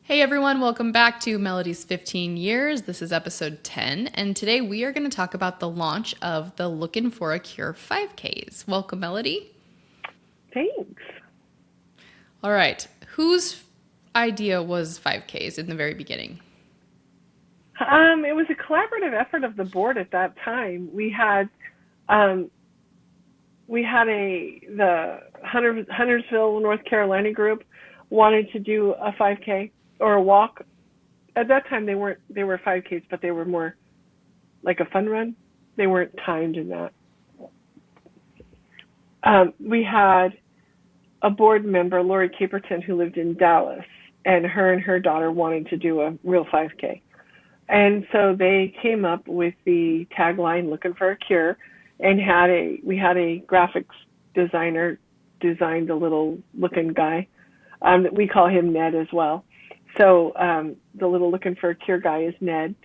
Hey everyone, welcome back to Melody's 15 Years. This is episode 10, and today we are going to talk about the launch of the Lookin For A Cure 5Ks. Welcome, Melody. Thanks. All right, whose idea was 5Ks in the very beginning? It was a collaborative effort of the board at that time. Um, the Huntersville, North Carolina group wanted to do a 5K or a walk. At that time, they were 5Ks, but they were more like a fun run. They weren't timed in that. We had a board member, Lori Caperton, who lived in Dallas, and her daughter wanted to do a real 5K. And so they came up with the tagline "Looking for a Cure," and we had a graphics designer design the little looking guy. We call him Ned as well. So the little "Looking for a Cure" guy is Ned,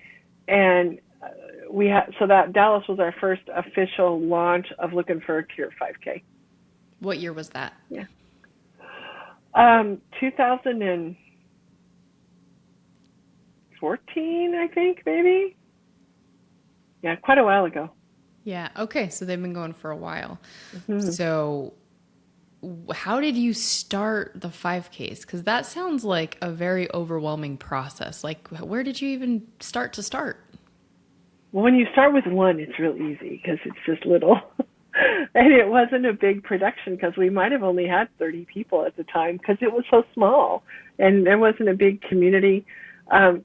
and that Dallas was our first official launch of "Looking for a Cure" 5K. What year was that? Yeah, 2014, I think, maybe. Yeah, quite a while ago. Yeah, okay, so they've been going for a while. hmm So how did you start the 5Ks? Because that sounds like a very overwhelming process. Like, where did you even start to start? Well, when you start with one, it's real easy because it's just little. And it wasn't a big production because we might have only had 30 people at the time because it was so small and there wasn't a big community. Um,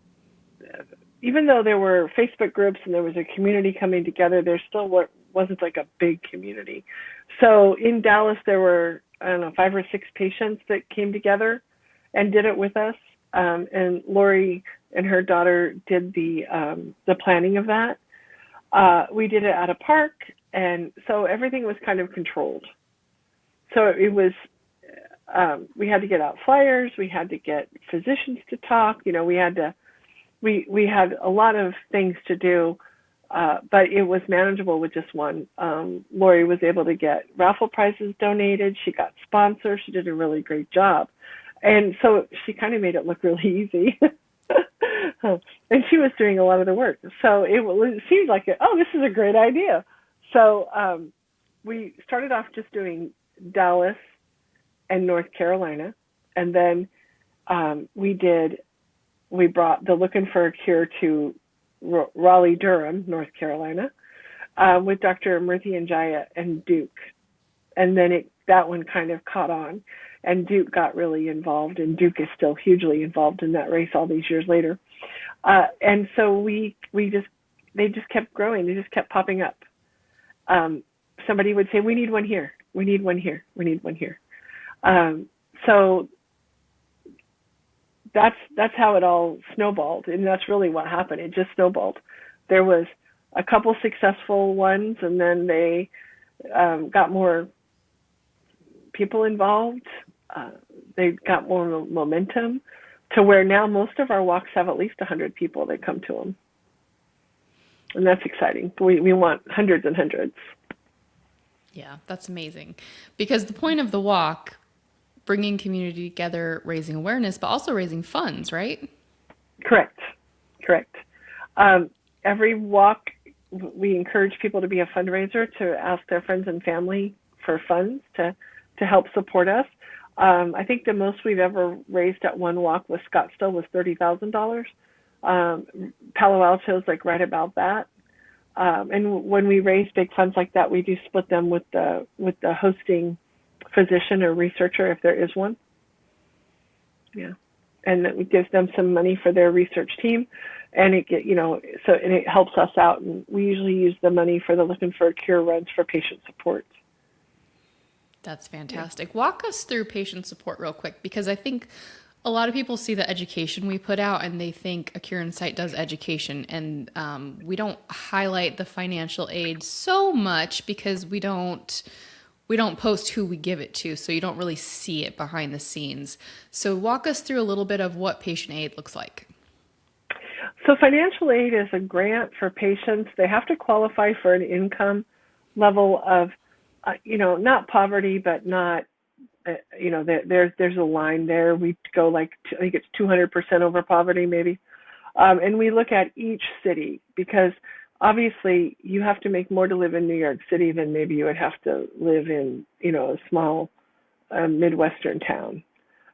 Even though there were Facebook groups and there was a community coming together, there still wasn't like a big community. So in Dallas, there were, I don't know, 5 or 6 patients that came together and did it with us. And Lori and her daughter did the planning of that. We did it at a park, and so everything was kind of controlled. So it was, we had to get out flyers, we had to get physicians to talk, we had a lot of things to do, but it was manageable with just one. Lori was able to get raffle prizes donated. She got sponsors. She did a really great job. And so she kind of made it look really easy. And she was doing a lot of the work. So it seemed like, this is a great idea. So we started off just doing Dallas and North Carolina. And then we brought the Looking for a Cure to Raleigh-Durham, North Carolina, with Dr. Murthy and Jaya and Duke. And then that one kind of caught on, and Duke got really involved, and Duke is still hugely involved in that race all these years later. And so they just kept growing. They just kept popping up. Somebody would say, "We need one here. We need one here. We need one here." So that's how it all snowballed, and that's really what happened. It just snowballed. There was a couple successful ones, and then they got more people involved. They got more momentum to where now most of our walks have at least 100 people that come to them, and that's exciting. We want hundreds and hundreds. Yeah, that's amazing. Because the point of the walk, bringing community together, raising awareness, but also raising funds, right? Correct. Every walk, we encourage people to be a fundraiser, to ask their friends and family for funds to help support us. I think the most we've ever raised at one walk with Scottsdale was $30,000. Palo Alto's like right about that. And when we raise big funds like that, we do split them with the hosting physician or researcher if there is one. Yeah. And it gives them some money for their research team, and it helps us out. And we usually use the money for the Looking for a Cure runs for patient support. That's fantastic. Walk us through patient support real quick, because I think a lot of people see the education we put out and they think A Cure in Sight does education, and we don't highlight the financial aid so much because we don't post who we give it to, so you don't really see it behind the scenes. So walk us through a little bit of what patient aid looks like. So financial aid is a grant for patients. They have to qualify for an income level of, not poverty, but not there's a line there. We go like, I think it's 200% over poverty maybe. And we look at each city because obviously you have to make more to live in New York City than maybe you would have to live in, a small Midwestern town.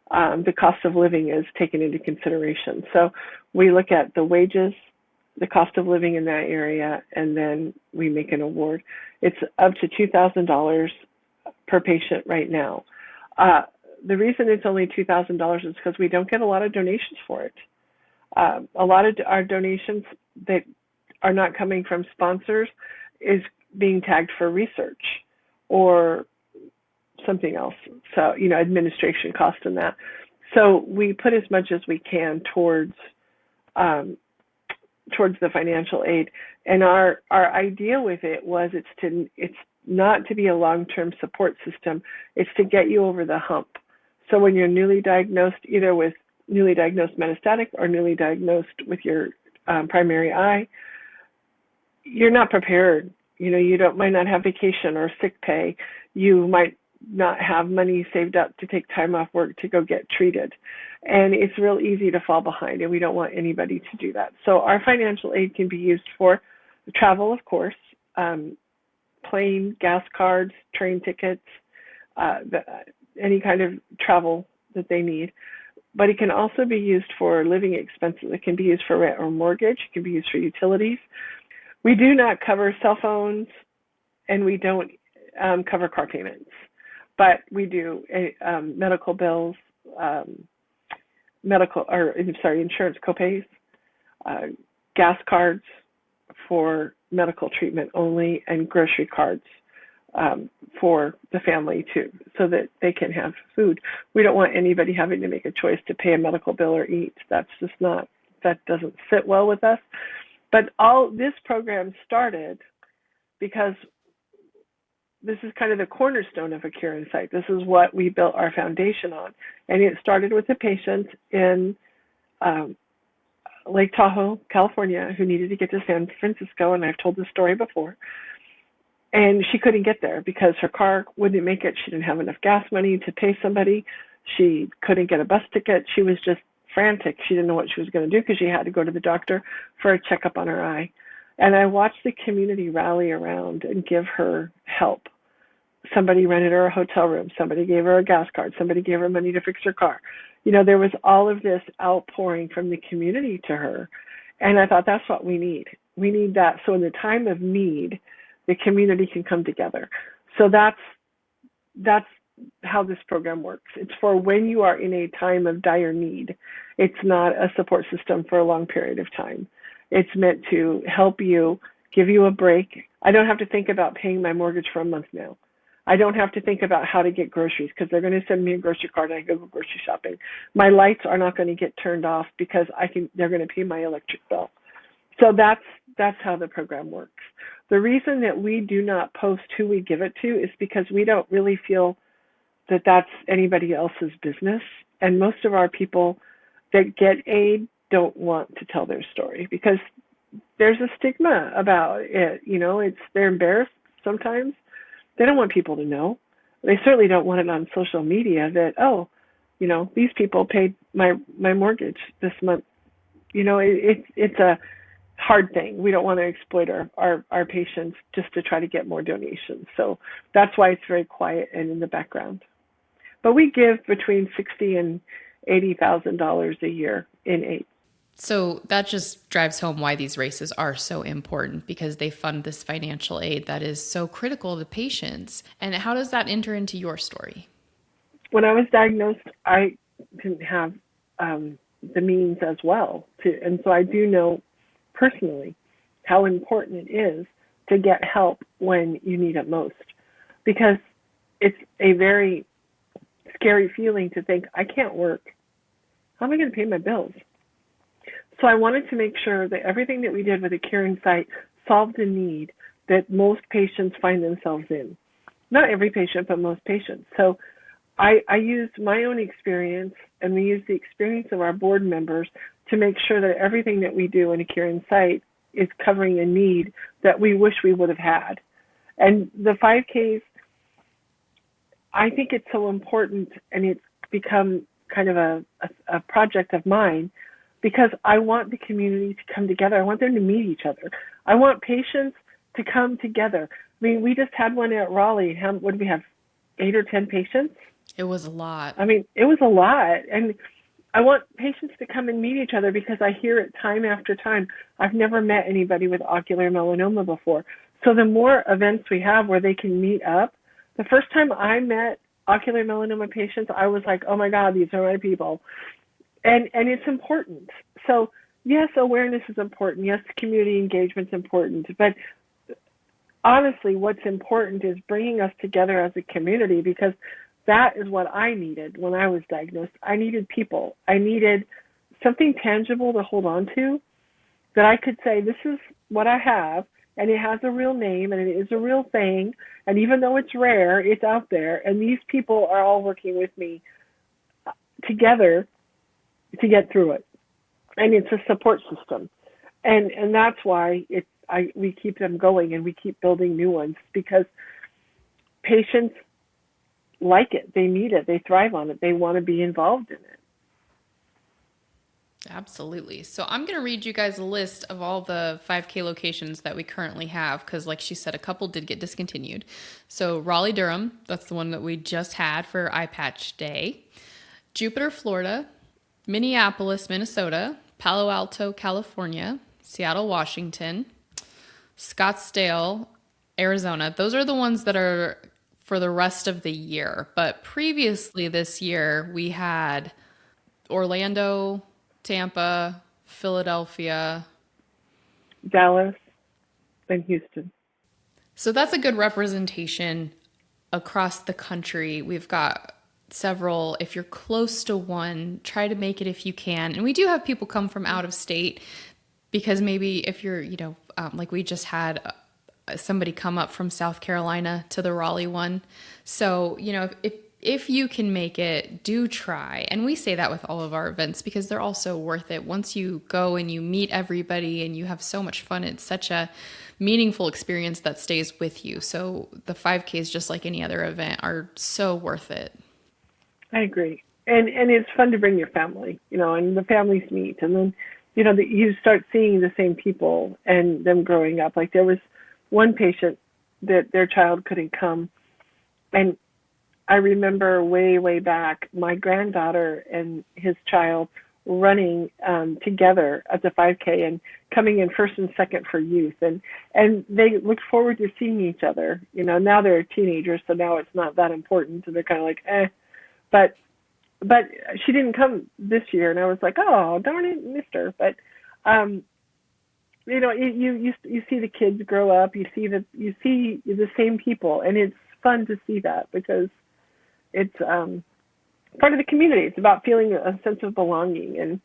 The cost of living is taken into consideration. So we look at the wages, the cost of living in that area, and then we make an award. It's up to $2,000 per patient right now. The reason it's only $2,000 is because we don't get a lot of donations for it. A lot of our donations that are not coming from sponsors is being tagged for research or something else. So, administration cost and that. So we put as much as we can towards the financial aid. And our idea with it was it's not to be a long-term support system. It's to get you over the hump. So when you're newly diagnosed, either with newly diagnosed metastatic or newly diagnosed with your primary eye, you're not prepared. You might not have vacation or sick pay. You might not have money saved up to take time off work to go get treated. And it's real easy to fall behind, and we don't want anybody to do that. So our financial aid can be used for travel, of course, plane, gas cards, train tickets, any kind of travel that they need. But it can also be used for living expenses. It can be used for rent or mortgage. It can be used for utilities. We do not cover cell phones, and we don't cover car payments. But we do medical bills, insurance copays, gas cards for medical treatment only, and grocery cards for the family too, so that they can have food. We don't want anybody having to make a choice to pay a medical bill or eat. That doesn't sit well with us. But all this program started because this is kind of the cornerstone of A Cure in Sight. This is what we built our foundation on. And it started with a patient in Lake Tahoe, California, who needed to get to San Francisco, and I've told this story before. And she couldn't get there because her car wouldn't make it. She didn't have enough gas money to pay somebody. She couldn't get a bus ticket. She was just frantic. She didn't know what she was going to do because she had to go to the doctor for a checkup on her eye. And I watched the community rally around and give her help. Somebody rented her a hotel room. Somebody gave her a gas card. Somebody gave her money to fix her car. There was all of this outpouring from the community to her. And I thought, that's what we need. We need that. So in the time of need, the community can come together. So that's how this program works. It's for when you are in a time of dire need. It's not a support system for a long period of time. It's meant to help you, give you a break. I don't have to think about paying my mortgage for a month now. I don't have to think about how to get groceries because they're going to send me a grocery card and I go grocery shopping. My lights are not going to get turned off because they're going to pay my electric bill. So that's how the program works. The reason that we do not post who we give it to is because we don't really feel that that's anybody else's business. And most of our people that get aid don't want to tell their story because there's a stigma about it. They're embarrassed sometimes. They don't want people to know. They certainly don't want it on social media that, these people paid my mortgage this month. It's a hard thing. We don't want to exploit our patients just to try to get more donations. So that's why it's very quiet and in the background. But we give between $60,000 and $80,000 a year in aid. So that just drives home why these races are so important, because they fund this financial aid that is so critical to patients. And how does that enter into your story? When I was diagnosed, I didn't have the means as well. And so I do know personally how important it is to get help when you need it most, because it's a very scary feeling to think, I can't work. How am I going to pay my bills? So I wanted to make sure that everything that we did with A Cure in Sight solved a need that most patients find themselves in. Not every patient, but most patients. So I used my own experience, and we used the experience of our board members to make sure that everything that we do in A Cure in Sight is covering a need that we wish we would have had. And the 5Ks, I think it's so important, and it's become kind of a project of mine because I want the community to come together. I want them to meet each other. I want patients to come together. I mean, we just had one at Raleigh. What did we have? 8 or 10 patients? It was a lot. I mean, it was a lot. And I want patients to come and meet each other because I hear it time after time. I've never met anybody with ocular melanoma before. So the more events we have where they can meet up, the first time I met ocular melanoma patients, I was like, oh my God, these are my people. And it's important. So yes, awareness is important. Yes, community engagement is important. But honestly, what's important is bringing us together as a community, because that is what I needed when I was diagnosed. I needed people. I needed something tangible to hold on to, that I could say, this is what I have, and it has a real name, and it is a real thing, and even though it's rare, it's out there, and these people are all working with me together to get through it. And it's a support system. And that's why we keep them going, and we keep building new ones, because patients like it, they need it, they thrive on it, they want to be involved in it. Absolutely. So I'm going to read you guys a list of all the 5K locations that we currently have, because like she said, a couple did get discontinued. So Raleigh, Durham, that's the one that we just had for Eye Patch Day. Jupiter, Florida. Minneapolis, Minnesota. Palo Alto, California. Seattle, Washington. Scottsdale, Arizona. Those are the ones that are for the rest of the year. But previously this year, we had Orlando, Tampa, Philadelphia, Dallas, and Houston. So that's a good representation across the country. We've got several. If you're close to one, try to make it if you can. And we do have people come from out of state, because maybe if you're, like we just had somebody come up from South Carolina to the Raleigh one. So, if you can make it, do try. And we say that with all of our events, because they're also worth it. Once you go and you meet everybody and you have so much fun, it's such a meaningful experience that stays with you. So the 5Ks, just like any other event, are so worth it. I agree. And it's fun to bring your family, and the families meet. And then, you start seeing the same people and them growing up. Like there was one patient that their child couldn't come. And I remember way, way back, my granddaughter and his child running together at the 5K and coming in first and second for youth. And they looked forward to seeing each other. Now they're teenagers, so now it's not that important. So they're kind of like, eh. But she didn't come this year, and I was like, oh, darn it, missed her. But you see the kids grow up. You see the same people, and it's fun to see that, because it's part of the community. It's about feeling a sense of belonging, and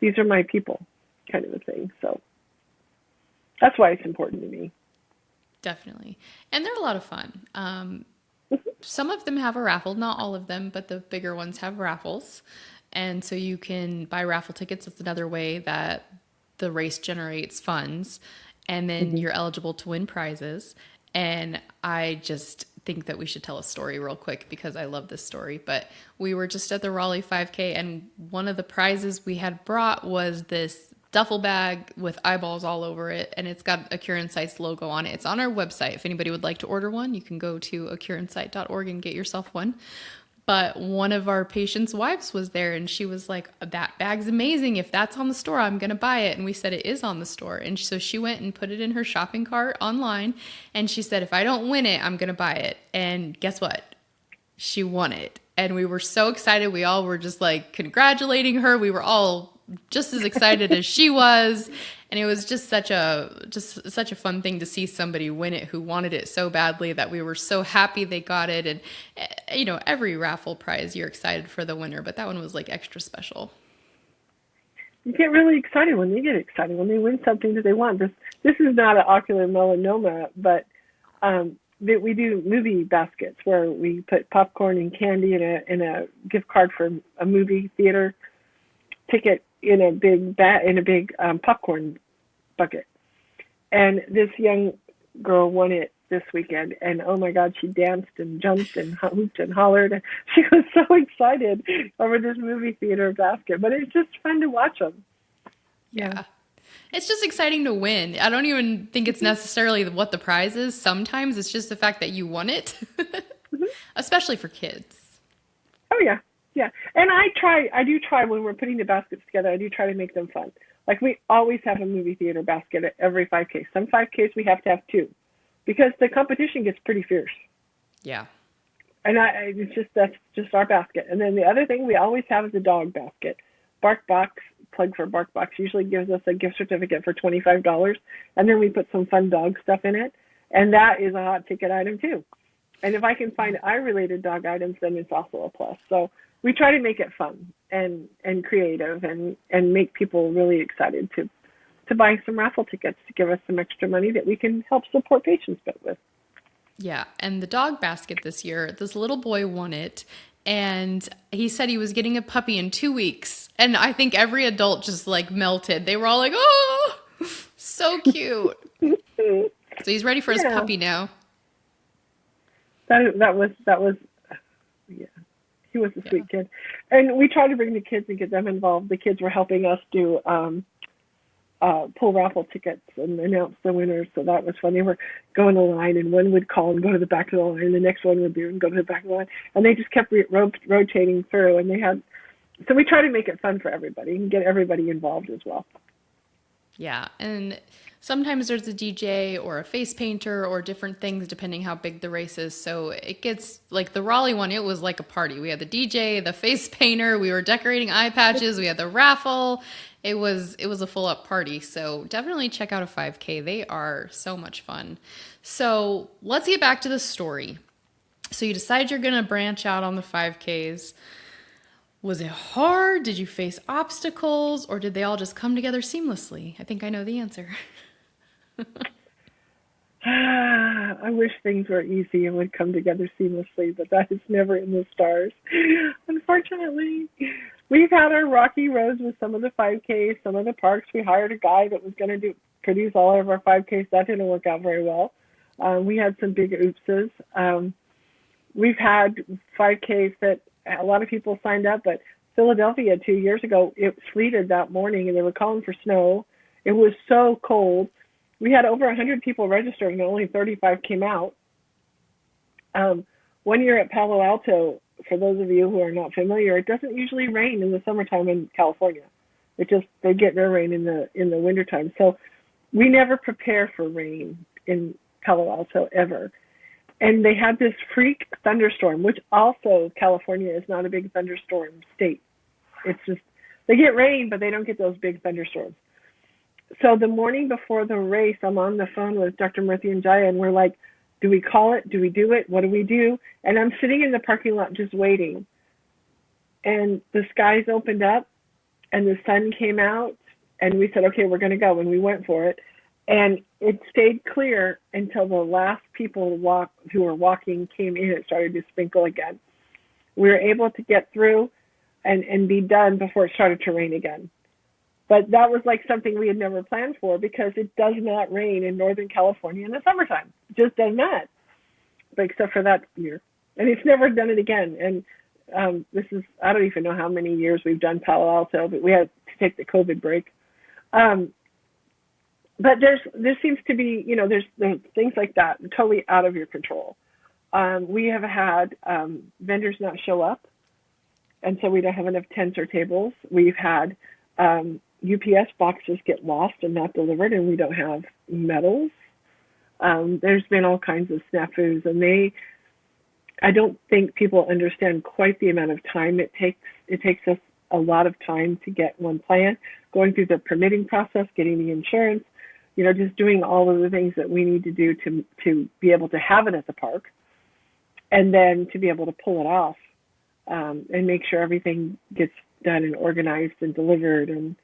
these are my people, kind of a thing. So that's why it's important to me. Definitely. And they're a lot of fun. Some of them have a raffle, not all of them, but the bigger ones have raffles. And so you can buy raffle tickets. It's another way that the race generates funds. And then you're eligible to win prizes. And I just think that we should tell a story real quick, because I love this story. But we were just at the Raleigh 5K, and one of the prizes we had brought was this duffel bag with eyeballs all over it, and it's got a Cure Insights logo on it. It's on our website. If anybody would like to order one, you can go to acureinsight.org and get yourself one. But one of our patients' wives was there, and she was like, that bag's amazing. If that's on the store, I'm going to buy it. And we said, it is on the store. And so she went and put it in her shopping cart online, and she said, if I don't win it, I'm going to buy it. And guess what? She won it. And we were so excited. We all were just like congratulating her. We were all just as excited as she was. And it was just such a fun thing to see somebody win it who wanted it so badly, that we were so happy they got it. And every raffle prize, you're excited for the winner, but that one was like extra special. You get really excited when they get excited, when they win something that they want. This is not an ocular melanoma, but we do movie baskets where we put popcorn and candy in a gift card for a movie theater ticket in a big popcorn bucket. And this young girl won it this weekend, and oh my God, she danced and jumped and hooped and hollered. She was so excited over this movie theater basket, but it's just fun to watch them. Yeah. It's just exciting to win. I don't even think it's necessarily what the prize is. Sometimes it's just the fact that you won it, especially for kids. Oh yeah, yeah. And I do try when we're putting the baskets together. I do try to make them fun. Like we always have a movie theater basket at every 5K. Some 5Ks we have to have two, because the competition gets pretty fierce. Yeah. And that's just our basket. And then the other thing we always have is a dog basket. BarkBox, plug for BarkBox, usually gives us a gift certificate for $25, and then we put some fun dog stuff in it, and that is a hot ticket item too. And if I can find eye-related dog items, then it's also a plus. So we try to make it fun and creative and make people really excited to buy some raffle tickets to give us some extra money that we can help support patients with. Yeah. And the dog basket this year, this little boy won it. And he said he was getting a puppy in 2 weeks. And I think every adult just like melted. They were all like, oh, so cute. So he's ready for his puppy now. That was yeah. He was a sweet kid. And we tried to bring the kids and get them involved. The kids were helping us do pull raffle tickets and announce the winners. So that was fun. They were going a line, and one would call and go to the back of the line, and the next one would do and go to the back of the line. And they just kept rotating through. And so we try to make it fun for everybody and get everybody involved as well. Yeah. And sometimes there's a DJ or a face painter or different things depending how big the race is. So it gets like the Raleigh one, it was like a party. We had the DJ, the face painter, we were decorating eye patches, we had the raffle. It was a full up party. So definitely check out a 5K. They are so much fun. So let's get back to the story. So you decide you're going to branch out on the 5Ks. Was it hard? Did you face obstacles, or did they all just come together seamlessly? I think I know the answer. I wish things were easy and would come together seamlessly, but that is never in the stars. Unfortunately, we've had our rocky roads with some of the 5Ks, some of the parks. We hired a guy that was going to produce all of our 5Ks. That didn't work out very well. We had some big oopses. We've had 5Ks that a lot of people signed up, but Philadelphia 2 years ago, it sleeted that morning, and they were calling for snow. It was so cold. We had over 100 people registered, and only 35 came out. 1 year at Palo Alto, for those of you who are not familiar, it doesn't usually rain in the summertime in California. They get their rain in the wintertime. So we never prepare for rain in Palo Alto ever. And they had this freak thunderstorm, which also California is not a big thunderstorm state. It's just, they get rain, but they don't get those big thunderstorms. So the morning before the race, I'm on the phone with Dr. Murthy and Jaya, and we're like, do we call it? Do we do it? What do we do? And I'm sitting in the parking lot just waiting. And the skies opened up, and the sun came out, and we said, okay, we're going to go. And we went for it. And it stayed clear until the last people who were walking came in. It started to sprinkle again. We were able to get through and be done before it started to rain again. But that was like something we had never planned for, because it does not rain in Northern California in the summertime. It just does not, but except for that year. And it's never done it again. And this is, I don't even know how many years we've done Palo Alto, but we had to take the COVID break. But there seems to be, there's things like that totally out of your control. We have had vendors not show up, and so we don't have enough tents or tables. We've had UPS boxes get lost and not delivered, and we don't have metals. There's been all kinds of snafus, and I don't think people understand quite the amount of time it takes. It takes us a lot of time to get one plan, going through the permitting process, getting the insurance, just doing all of the things that we need to do to be able to have it at the park, and then to be able to pull it off and make sure everything gets done and organized and delivered. And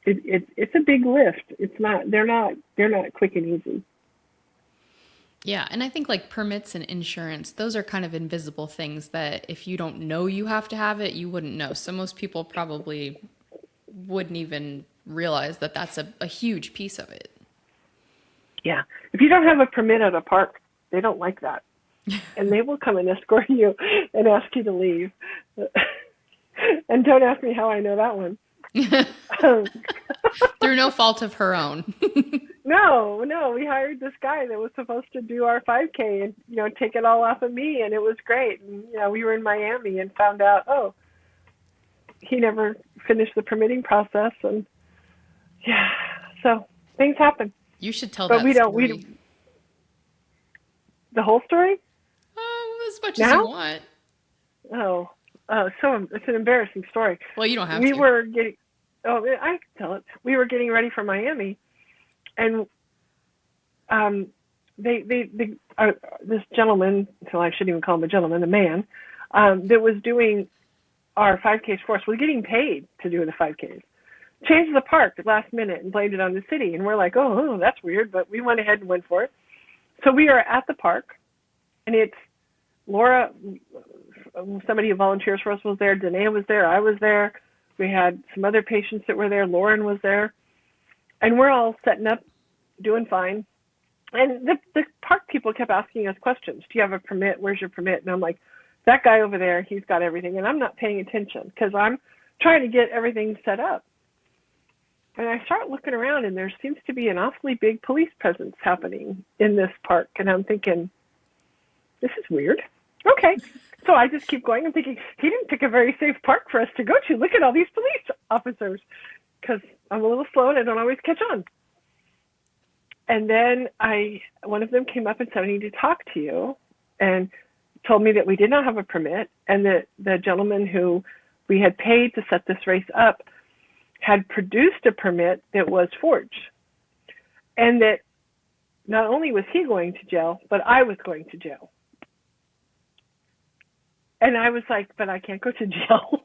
it's a big lift. They're not quick and easy. Yeah, and I think like permits and insurance, those are kind of invisible things that if you don't know you have to have it, you wouldn't know. So most people probably wouldn't even realize that that's a huge piece of it. Yeah. If you don't have a permit at a park, they don't like that. And they will come and escort you and ask you to leave. And don't ask me how I know that one. Through no fault of her own. No, we hired this guy that was supposed to do our 5K and, take it all off of me, and it was great. And, we were in Miami and found out, he never finished the permitting process, and yeah, so things happen. You should tell But that we don't, story. the whole story? As much as Now? you want. Oh, so it's an embarrassing story. Well, you don't have We to. were getting, I can tell it. We were getting ready for Miami, and this gentleman, so I shouldn't even call him a gentleman, a man, that was doing our 5Ks for us, was getting paid to do the 5Ks. Changed the park at last minute and blamed it on the city. And we're like, oh, that's weird, but we went ahead and went for it. So we are at the park, and it's Laura, somebody who volunteers for us was there, Danae was there, I was there. We had some other patients that were there, Lauren was there. And we're all setting up, doing fine. And the park people kept asking us questions. Do you have a permit? Where's your permit? And I'm like, that guy over there, he's got everything. And I'm not paying attention because I'm trying to get everything set up. And I start looking around, and there seems to be an awfully big police presence happening in this park. And I'm thinking, this is weird. Okay. So I just keep going. I'm thinking, he didn't pick a very safe park for us to go to. Look at all these police officers. Because I'm a little slow and I don't always catch on. And then one of them came up and said, I need to talk to you, and told me that we did not have a permit, and that the gentleman who we had paid to set this race up had produced a permit that was forged. And that not only was he going to jail, but I was going to jail. And I was like, but I can't go to jail.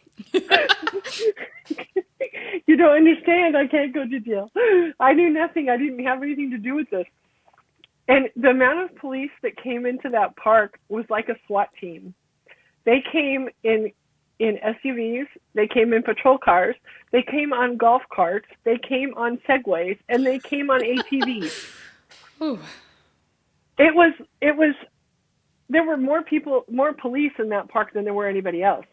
You don't understand. I can't go to jail. I knew nothing. I didn't have anything to do with this. And the amount of police that came into that park was like a SWAT team. They came in SUVs. They came in patrol cars. They came on golf carts. They came on Segways, and they came on ATVs. Ooh. It was, there were more police in that park than there were anybody else.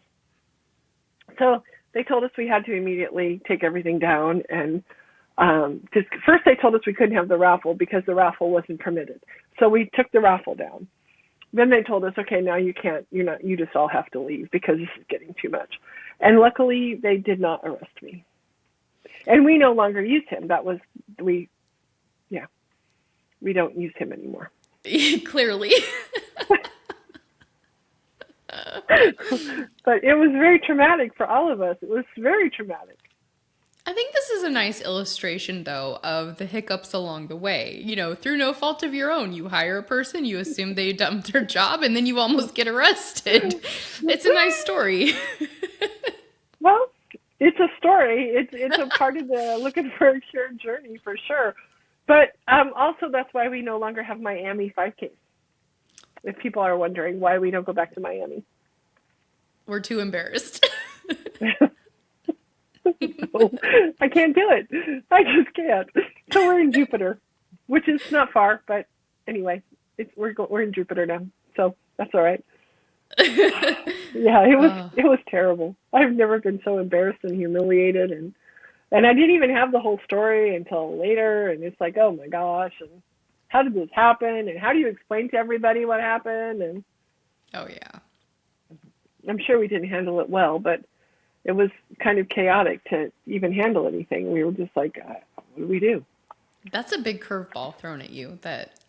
So they told us we had to immediately take everything down, and first they told us we couldn't have the raffle because the raffle wasn't permitted. So we took the raffle down. Then they told us, okay, now you can't, you just all have to leave because this is getting too much. And luckily they did not arrest me. And we no longer use him. We don't use him anymore. Clearly. But it was very traumatic for all of us. It was very traumatic. I think this is a nice illustration, though, of the hiccups along the way. Through no fault of your own, you hire a person, you assume they dumped their job, and then you almost get arrested. It's a nice story. Well, it's a story. It's a part of the Looking for a Cure journey for sure. But also that's why we no longer have Miami 5Ks. If people are wondering why we don't go back to Miami. We're too embarrassed. No, I can't do it. I just can't. So we're in Jupiter, which is not far, but anyway, we're in Jupiter now, so that's all right. Yeah, it was terrible. I've never been so embarrassed and humiliated, and I didn't even have the whole story until later, and it's like, oh my gosh, and how did this happen, and how do you explain to everybody what happened? And oh yeah, I'm sure we didn't handle it well, but it was kind of chaotic to even handle anything. We were just like, what do we do? That's a big curveball thrown at you, that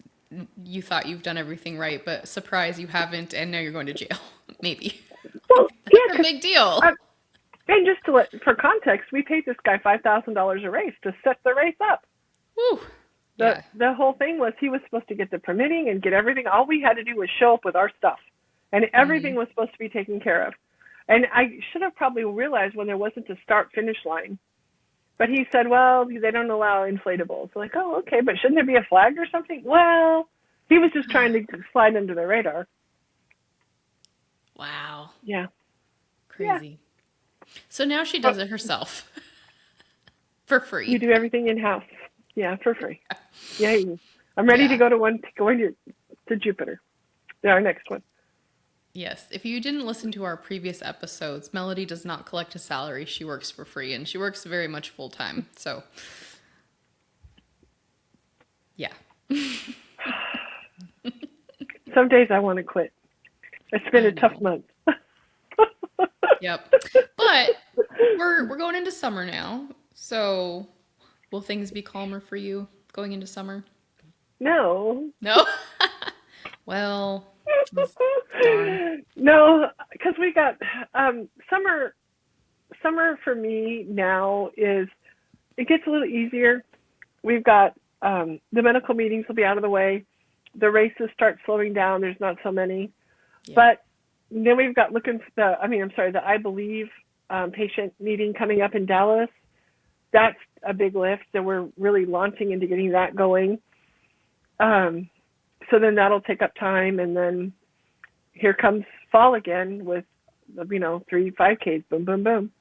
you thought you've done everything right, but surprise, you haven't, and now you're going to jail. Maybe. Well, yeah, That's a big deal. And just for context, we paid this guy $5,000 a race to set the race up. Woo. The whole thing was he was supposed to get the permitting and get everything. All we had to do was show up with our stuff, and everything was supposed to be taken care of. And I should have probably realized when there wasn't a start-finish line. But he said, well, they don't allow inflatables. Like, oh, okay, but shouldn't there be a flag or something? Well, he was just trying to slide under the radar. Wow. Yeah. Crazy. Yeah. So now she does it herself. For free. You do everything in-house. Yeah, for free. Yeah. I'm ready to Yeah. go to to Jupiter. Our next one. Yes. If you didn't listen to our previous episodes, Melody does not collect a salary. She works for free and she works very much full time. So, yeah. Some days I want to quit. It's been I a tough know. month. Yep. But we're going into summer now. So, will things be calmer for you going into summer? No. No. Well, darn. No, because we got summer. Summer for me now is it gets a little easier. We've got the medical meetings will be out of the way. The races start slowing down. There's not so many, Yeah. but then we've got the I Believe patient meeting coming up in Dallas. That's a big lift, and we're really launching into getting that going. So then that'll take up time, and then here comes fall again with 3 5Ks, boom, boom, boom.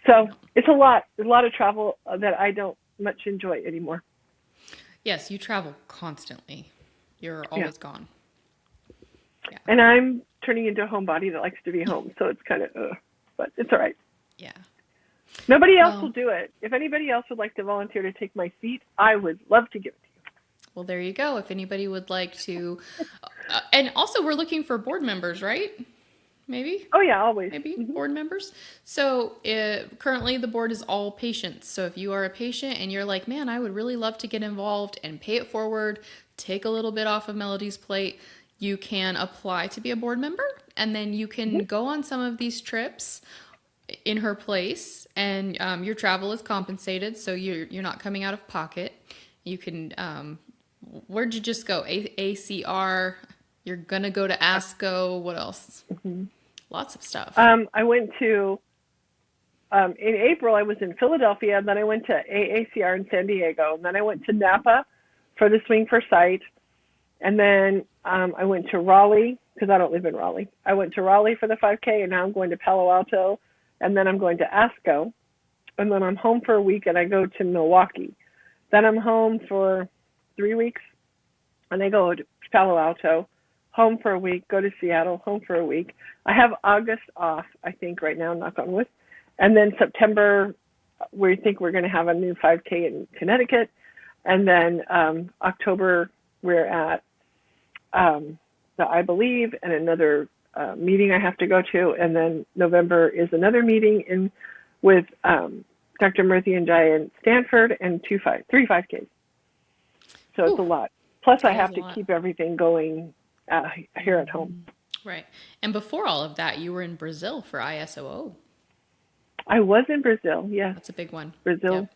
So it's a lot of travel that I don't much enjoy anymore. Yes, you travel constantly. You're Yeah, always gone. Yeah. and I'm turning into a homebody that likes to be home, so it's kind of, but it's all right. Yeah. Nobody else will Well, do it. If anybody else would like to volunteer to take my seat, I would love to give it to well, there you go. If anybody would like to, and also we're looking for board members, right? Maybe, Oh yeah, always. maybe Hmm. board members. So currently the board is all patients. So if you are a patient and you're like, man, I would really love to get involved and pay it forward, take a little bit off of Melody's plate, you can apply to be a board member, and then you can Hmm. go on some of these trips in her place, and your travel is compensated, so you're not coming out of pocket. You can where'd you just go? ACR. You're gonna go to ASCO. What else? Hmm. Lots of stuff. I went to in April. I was in Philadelphia, and then I went to AACR in San Diego, and then I went to Napa for the Swing for Sight, and then I went to Raleigh because I don't live in Raleigh. I went to Raleigh for the 5K, and now I'm going to Palo Alto, and then I'm going to ASCO, and then I'm home for a week, and I go to Milwaukee. Then I'm home for 3 weeks, and I go to Palo Alto, home for a week, go to Seattle, home for a week. I have August off, I think, right now, knock on wood. And then September, we think we're going to have a new 5K in Connecticut. And then October, we're at the I Believe and another meeting I have to go to. And then November is another meeting with Dr. Murthy and Jai in Stanford and 3 5Ks. So it's Ooh, a lot. Plus, I that is have a to lot. keep everything going here at home. Right. And before all of that, you were in Brazil for ISOO. I was in Brazil. Yes, That's a big one. Brazil. Yep.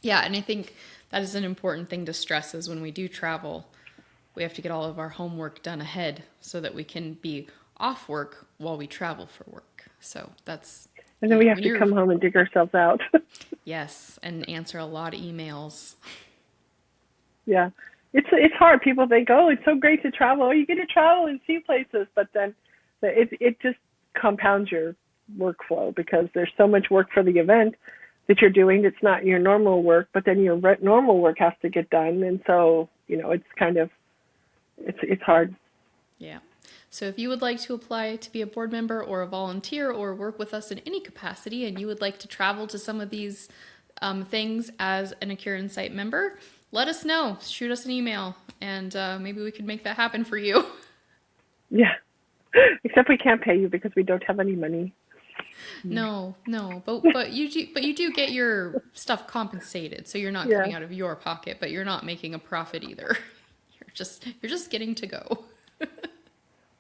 Yeah, and I think that is an important thing to stress is when we do travel, we have to get all of our homework done ahead so that we can be off work while we travel for work. So that's, And then we have when to you're, come home and dig ourselves out. yes, and answer a lot of emails. Yeah, it's hard. People think, oh, it's so great to travel. Oh, you get to travel and see places, but then it just compounds your workflow because there's so much work for the event that you're doing that's not your normal work, but then your normal work has to get done, and so it's kind of it's hard. Yeah. So if you would like to apply to be a board member or a volunteer or work with us in any capacity and you would like to travel to some of these things as an Ocular Insight member, let us know. Shoot us an email and maybe we could make that happen for you. Yeah, except we can't pay you because we don't have any money. No, but you do get your stuff compensated, so you're not Yeah. coming out of your pocket, but you're not making a profit either. You're just getting to go.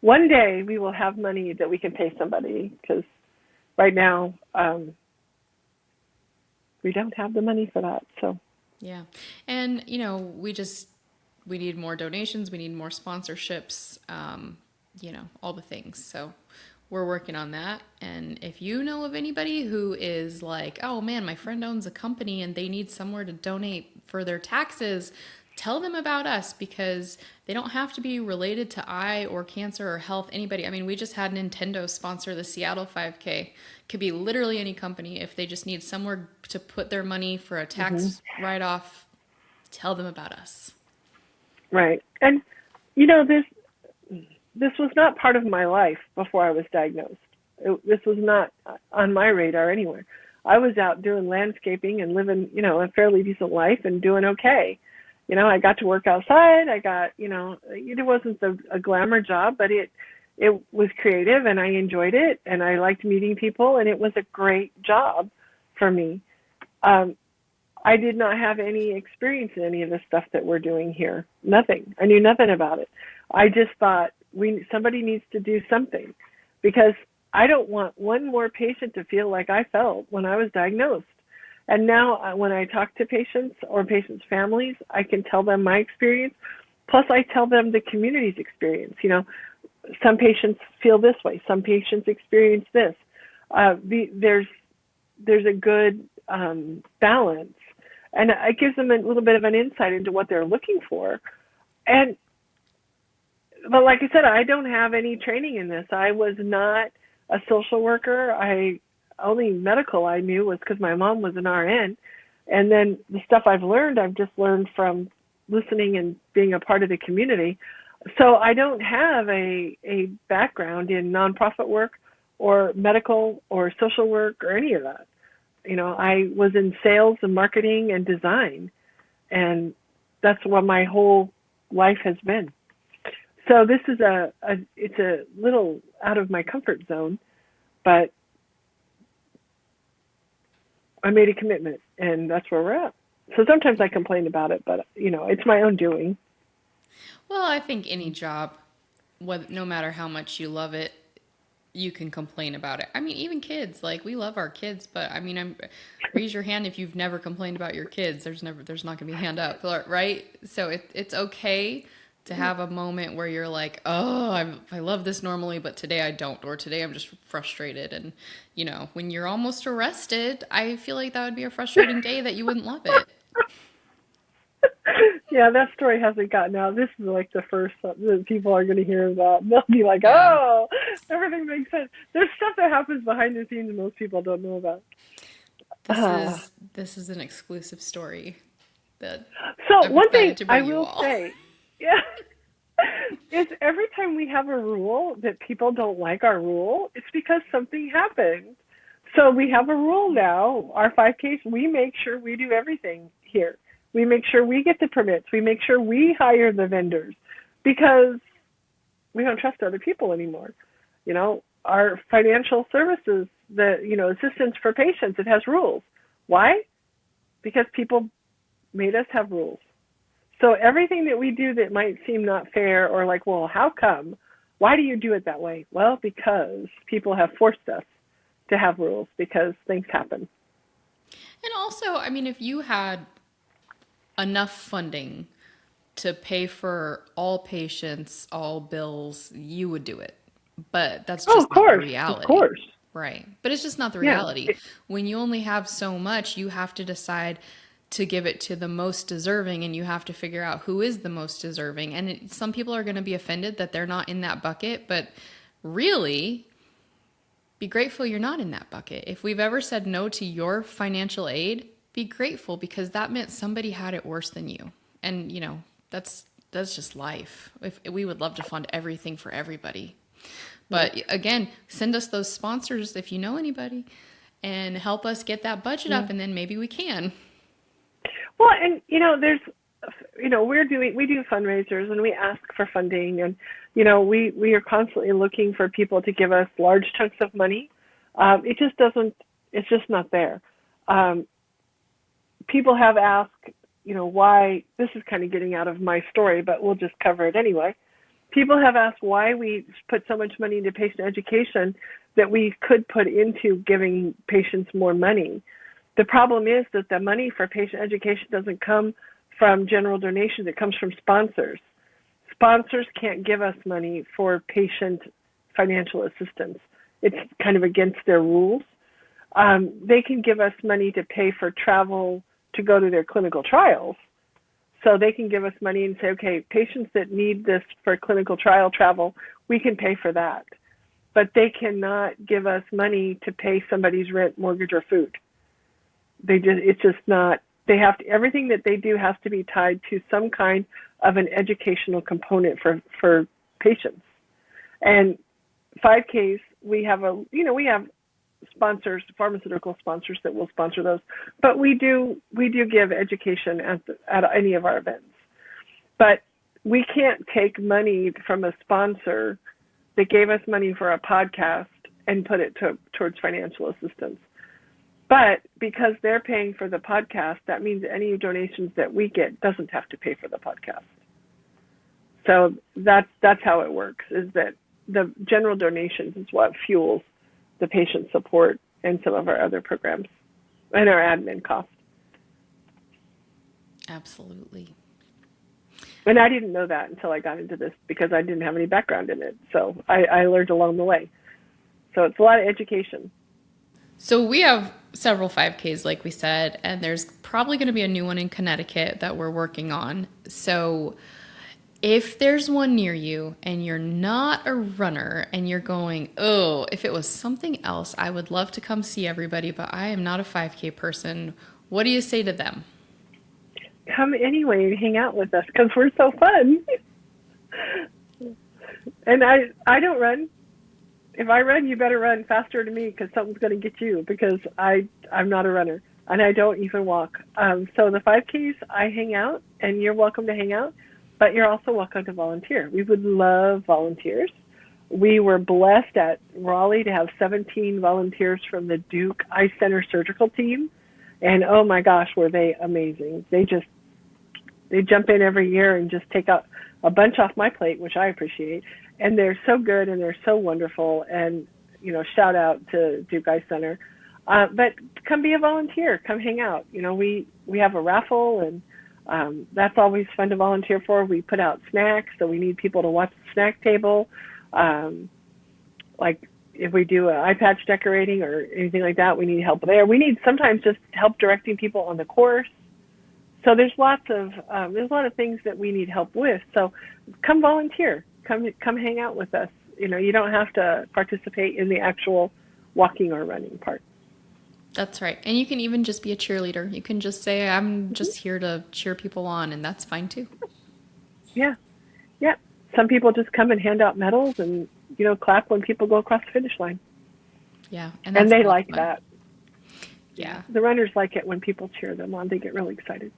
One day we will have money that we can pay somebody because right now we don't have the money for that. So Yeah. And, we need more donations, we need more sponsorships, all the things. So we're working on that. And if you know of anybody who is like, oh man, my friend owns a company and they need somewhere to donate for their taxes, tell them about us because they don't have to be related to eye or cancer or health, anybody. I mean, we just had Nintendo sponsor the Seattle 5K. Could be literally any company. If they just need somewhere to put their money for a tax write-off, tell them about us. Right. And this was not part of my life before I was diagnosed. This was not on my radar anywhere. I was out doing landscaping and living, a fairly decent life and doing okay. I got to work outside. I got, it wasn't a glamour job, but it was creative and I enjoyed it and I liked meeting people and it was a great job for me. I did not have any experience in any of the stuff that we're doing here. Nothing. I knew nothing about it. I just thought somebody needs to do something because I don't want one more patient to feel like I felt when I was diagnosed. And now when I talk to patients or patients' families, I can tell them my experience. Plus, I tell them the community's experience. Some patients feel this way. Some patients experience this. There's a good balance, and it gives them a little bit of an insight into what they're looking for. But like I said, I don't have any training in this. I was not a social worker. Only medical I knew was because my mom was an RN. And then the stuff I've just learned from listening and being a part of the community. So I don't have a background in nonprofit work or medical or social work or any of that. I was in sales and marketing and design, and that's what my whole life has been. So this is it's a little out of my comfort zone, but I made a commitment, and that's where we're at. So sometimes I complain about it, but it's my own doing. Well, I think any job, no matter how much you love it, you can complain about it. I mean, even kids, like we love our kids, but I mean, raise your hand if you've never complained about your kids. There's not going to be a hand up, right? So it's okay to have a moment where you're like, oh, I love this normally, but today I don't, or today I'm just frustrated. And when you're almost arrested, I feel like that would be a frustrating day that you wouldn't love it. Yeah, that story hasn't gotten out. This is like the first that people are going to hear about. They'll be like, oh, everything makes sense. There's stuff that happens behind the scenes most people don't know about. This is an exclusive story that so I'm one thing excited to I bring you will all. say, yeah, is every time we have a rule that people don't like our rule, it's because something happened. So we have a rule now. Our 5Ks, we make sure we do everything here. We make sure we get the permits. We make sure we hire the vendors because we don't trust other people anymore. Our financial services, assistance for patients, it has rules. Why? Because people made us have rules. So everything that we do that might seem not fair or like, well, how come? Why do you do it that way? Well, because people have forced us to have rules because things happen. And also, I mean, if you had enough funding to pay for all patients, all bills, you would do it. But that's just not the reality. Of course. Right. But it's just not the reality. When you only have so much, you have to decide to give it to the most deserving, and you have to figure out who is the most deserving. And some people are going to be offended that they're not in that bucket, but really, be grateful you're not in that bucket. If we've ever said no to your financial aid, be grateful because that meant somebody had it worse than you. And, that's just life. We would love to fund everything for everybody. But again, send us those sponsors if you know anybody and help us get that budget up, and then maybe we can. Well, and there's we do fundraisers and we ask for funding, and we are constantly looking for people to give us large chunks of money. It's just not there. People have asked, why, this is kind of getting out of my story, but we'll just cover it anyway. People have asked why we put so much money into patient education that we could put into giving patients more money. The problem is that the money for patient education doesn't come from general donations, it comes from sponsors. Sponsors can't give us money for patient financial assistance. It's kind of against their rules. They can give us money to pay for travel to go to their clinical trials. So they can give us money and say, okay, patients that need this for clinical trial travel, we can pay for that. But they cannot give us money to pay somebody's rent, mortgage, or food. It's just not, they have to, everything that they do has to be tied to some kind of an educational component for patients. And 5Ks, we have sponsors, pharmaceutical sponsors that will sponsor those, but we do give education at any of our events. But we can't take money from a sponsor that gave us money for a podcast and put it towards financial assistance. But because they're paying for the podcast, that means any donations that we get doesn't have to pay for the podcast. So that's how it works, is that the general donations is what fuels the patient support and some of our other programs and our admin costs. Absolutely. And I didn't know that until I got into this because I didn't have any background in it. So I learned along the way. So it's a lot of education. So we have several 5Ks, like we said, and there's probably going to be a new one in Connecticut that we're working on. So if there's one near you and you're not a runner and you're going, oh, if it was something else, I would love to come see everybody, but I am not a 5K person, what do you say to them? Come anyway and hang out with us because we're so fun. And I don't run. If I run, you better run faster than me because something's going to get you because I'm not a runner and I don't even walk. So the 5Ks, I hang out and you're welcome to hang out, but you're also welcome to volunteer. We would love volunteers. We were blessed at Raleigh to have 17 volunteers from the Duke Eye Center surgical team. And oh my gosh, were they amazing. They jump in every year and just take out a bunch off my plate, which I appreciate. And they're so good and they're so wonderful. And, shout out to Duke Eye Center. But come be a volunteer, come hang out. We have a raffle and that's always fun to volunteer for. We put out snacks, so we need people to watch the snack table. Like if we do an eye patch decorating or anything like that, we need help there. We need sometimes just help directing people on the course. So there's a lot of things that we need help with. So come volunteer, come hang out with us. You don't have to participate in the actual walking or running part. That's right. And you can even just be a cheerleader. You can just say, I'm just here to cheer people on, and that's fine too. Yeah. Yeah. Some people just come and hand out medals and, clap when people go across the finish line. Yeah. And they like that. Yeah. The runners like it when people cheer them on. They get really excited.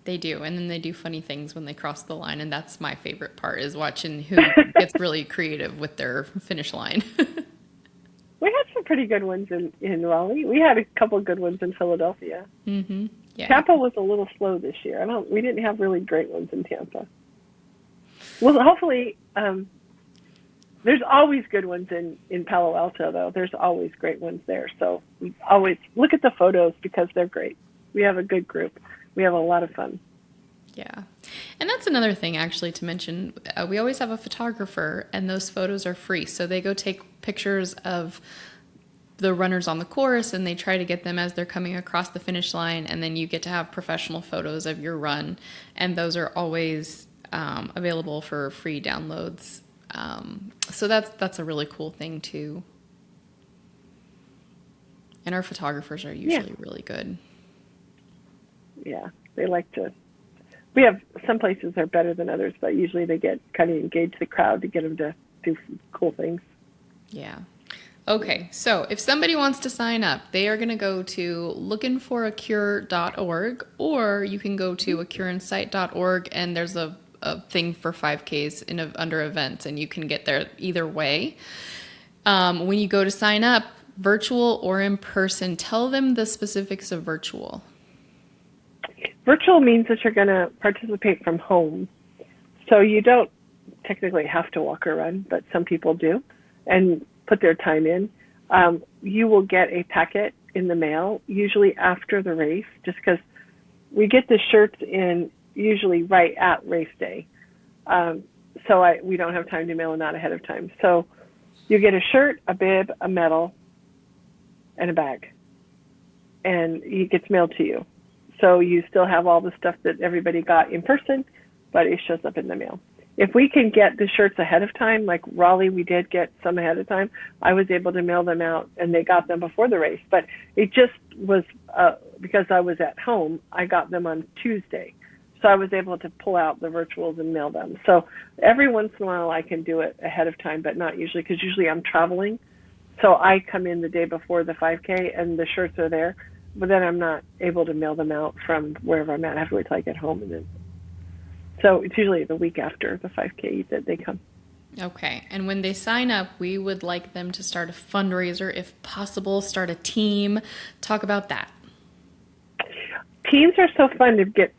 They do. And then they do funny things when they cross the line. And that's my favorite part, is watching who gets really creative with their finish line. We had some pretty good ones in Raleigh. We had a couple of good ones in Philadelphia. Mm-hmm. Yeah. Tampa was a little slow this year. We didn't have really great ones in Tampa. Well, hopefully, there's always good ones in Palo Alto, though. There's always great ones there. So we always look at the photos because they're great. We have a good group. We have a lot of fun. Yeah. And that's another thing, actually, to mention. We always have a photographer, and those photos are free. So they go take pictures of the runners on the course, and they try to get them as they're coming across the finish line. And then you get to have professional photos of your run. And those are always available for free downloads. So that's a really cool thing, too. And our photographers are usually really good. Yeah, they like to. We have some places are better than others, but usually they get kind of engage the crowd to get them to do some cool things. Yeah. Okay, so if somebody wants to sign up, they are going to go to lookinforacure.org, or you can go to acureinsight.org, and there's a thing for 5Ks under events, and you can get there either way. When you go to sign up, virtual or in person, tell them the specifics of virtual. Virtual means that you're going to participate from home. So you don't technically have to walk or run, but some people do and put their time in. You will get a packet in the mail, usually after the race, just because we get the shirts in usually right at race day. So we don't have time to mail them out ahead of time. So you get a shirt, a bib, a medal, and a bag. And it gets mailed to you. So you still have all the stuff that everybody got in person, but it shows up in the mail. If we can get the shirts ahead of time, like Raleigh, we did get some ahead of time, I was able to mail them out, and they got them before the race. But it just was because I was at home, I got them on Tuesday. So I was able to pull out the virtuals and mail them. So every once in a while I can do it ahead of time, but not usually, because usually I'm traveling. So I come in the day before the 5K and the shirts are there, but then I'm not able to mail them out from wherever I'm at. I have to wait till I get home. So it's usually the week after the 5K that they come. Okay. And when they sign up, we would like them to start a fundraiser, if possible, start a team. Talk about that. Teams are so fun to get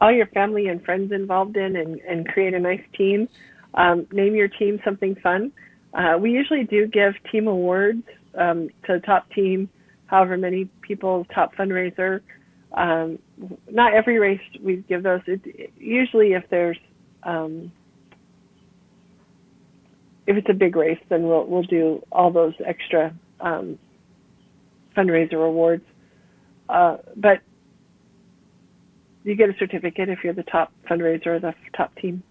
all your family and friends involved in and create a nice team. Name your team something fun. We usually do give team awards to the top team, however many people, top fundraiser. Not every race we give those. Usually if there's if it's a big race, then we'll do all those extra fundraiser awards. But you get a certificate if you're the top fundraiser or the top team.